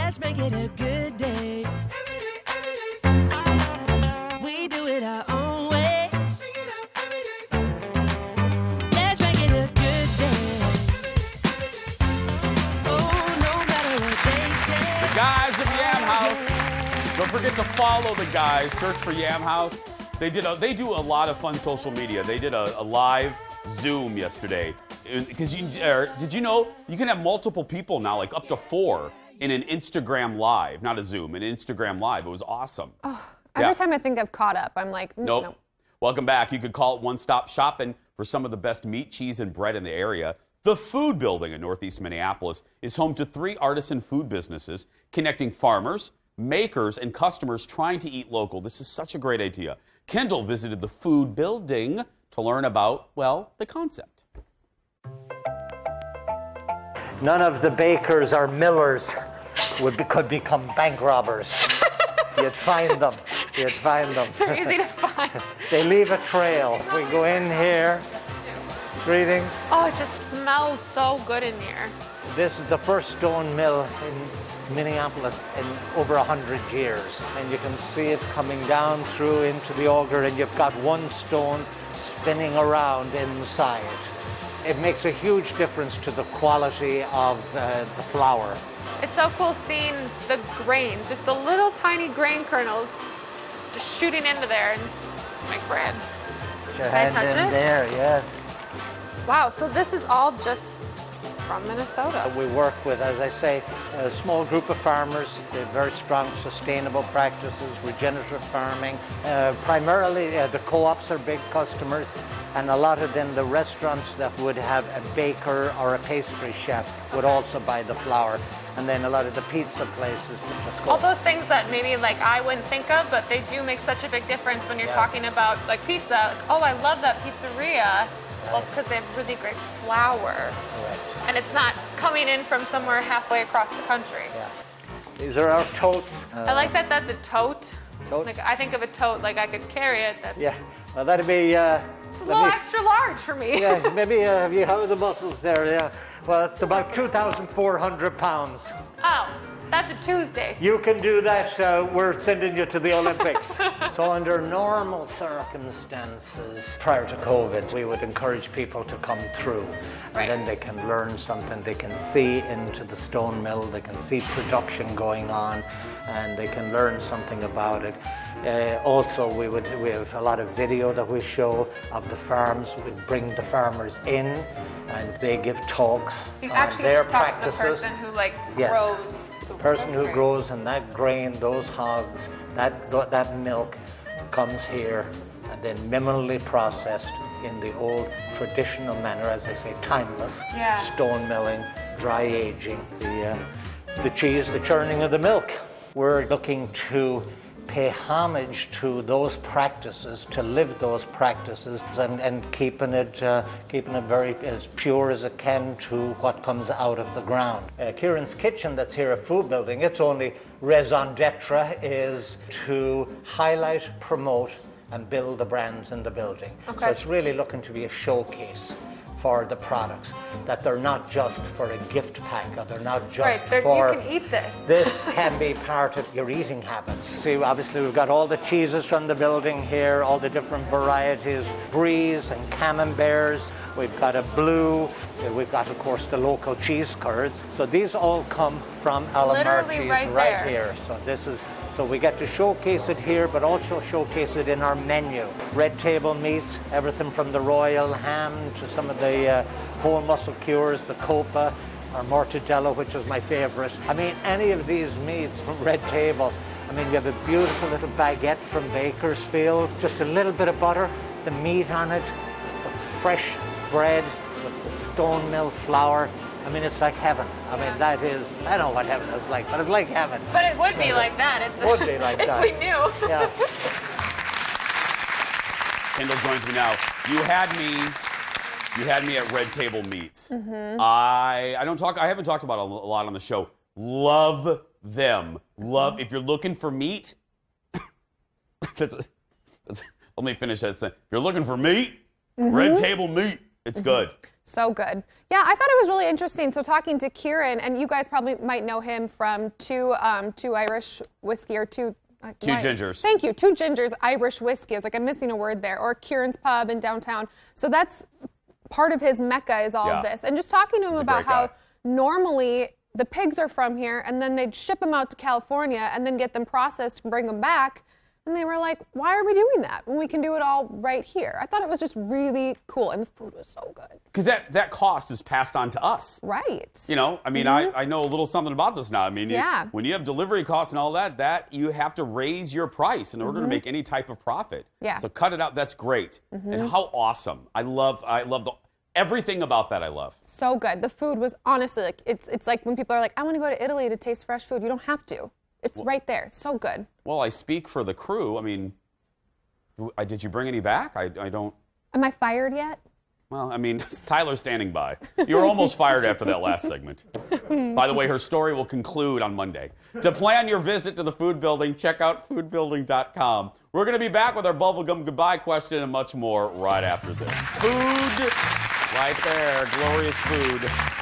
Let's make it a good day. We do it our own way. Let's make it a good day. Oh, no matter what they say. The guys of Yam House. Don't forget to follow the guys. Search for Yam House. They do a lot of fun social media. They did a live Zoom yesterday. Because did you know you can have multiple people now, like up to 4, in an Instagram Live, not a Zoom, an Instagram Live. It was awesome. Oh, every time I think I've caught up, I'm like, nope. Welcome back. You could call it one-stop shopping for some of the best meat, cheese, and bread in the area. The Food Building in Northeast Minneapolis is home to 3 artisan food businesses connecting farmers, makers, and customers trying to eat local. This is such a great idea. Kendall visited the Food Building to learn about, well, the concept. None of the bakers or millers could become bank robbers. You'd find them. You'd find them. they're easy to find. They leave a trail. We go in here. Greetings. Oh, it just smells so good in here. This is the first stone mill in Minneapolis in over 100 years. And you can see it coming down through into the auger, and you've got one stone spinning around inside. It makes a huge difference to the quality of the flour. It's so cool seeing the grains, just the little tiny grain kernels just shooting into there and make bread. Put your Can I hand touch in it? there, yes. Wow, so this is all just from Minnesota. We work with, as I say, a small group of farmers. They have very strong sustainable practices, regenerative farming. Primarily, the co-ops are big customers, and a lot of them, the restaurants that would have a baker or a pastry chef would also buy the flour. And then a lot of the pizza places. All those things that maybe like I wouldn't think of, but they do make such a big difference when you're talking about like pizza. Like, oh, I love that pizzeria. Well, it's because they have really great flour. Correct. And it's not coming in from somewhere halfway across the country. Yeah. These are our totes. I like that that's a tote. Tote? Like I think of a tote like I could carry it. That's Yeah, well that'd be... it's a little extra large for me. Yeah, maybe you have the muscles there, yeah. Well, it's about 2,400 pounds. Oh, that's a Tuesday. You can do that, we're sending you to the Olympics. So under normal circumstances, prior to COVID, we would encourage people to come through. Right. And then they can learn something, they can see into the stone mill, they can see production going on, and they can learn something about it. Also, we have a lot of video that we show of the farms. We bring the farmers in, and they give talks You on actually their talk to the practices. person who like Yes. grows. The person who grows and that grain, those hogs, that milk comes here and then minimally processed in the old traditional manner, as I say, timeless. Yeah. Stone milling, dry aging, the cheese, the churning of the milk. We're looking to pay homage to those practices, to live those practices, and keeping it very as pure as it can to what comes out of the ground. Kieran's Kitchen that's here at Food Building, its only raison d'etre is to highlight, promote, and build the brands in the building. Okay. So it's really looking to be a showcase for the products, that they're not just for a gift pack, or they're not just for... You can eat this. This can be part of your eating habits. See, obviously we've got all the cheeses from the building here, all the different varieties, bries and camemberts. We've got a blue, we've got, of course, the local cheese curds. So these all come from Alamar Literally cheese right here. So we get to showcase it here, but also showcase it in our menu. Red table meats, everything from the royal ham to some of the whole muscle cures, the copa, or mortadella, which is my favorite. I mean, any of these meats from Red Table. I mean, you have a beautiful little baguette from Bakersfield, just a little bit of butter, the meat on it, the fresh bread with the stone mill flour. I mean, it's like heaven. I mean, that is, I don't know what heaven is like, but it's like heaven. But it would be like that. It would be like that. If we knew. Yeah. Kendall joins me now. You had me at Red Table Meats. Mm-hmm. I haven't talked about it a lot on the show. Love them. If you're looking for meat, let me finish that sentence. If you're looking for meat, Red Table Meat, it's good. So good. Yeah, I thought it was really interesting. So talking to Kieran, and you guys probably might know him from two Irish whiskey or two gingers. Thank you. Two Gingers Irish whiskey. I was like, I'm missing a word there. Or Kieran's Pub in downtown. So that's part of his mecca is all of this. And just talking to him about how normally the pigs are from here and then they'd ship them out to California and then get them processed and bring them back. And they were like, why are we doing that when we can do it all right here? I thought it was just really cool, and the food was so good. Because that cost is passed on to us. Right. You know, I mean, I know a little something about this now. I mean, when you have delivery costs and all that you have to raise your price in order to make any type of profit. Yeah. So cut it out. That's great. And how awesome. I love everything about that I love. So good. The food was honestly, like, it's like when people are like, I want to go to Italy to taste fresh food. You don't have to. It's right there. It's so good. Well, I speak for the crew. I mean, did you bring any back? I don't. Am I fired yet? Well, I mean, Tyler's standing by. You were almost fired after that last segment. By the way, her story will conclude on Monday. To plan your visit to the food building, check out foodbuilding.com. We're going to be back with our bubblegum goodbye question and much more right after this. Food, right there, glorious food.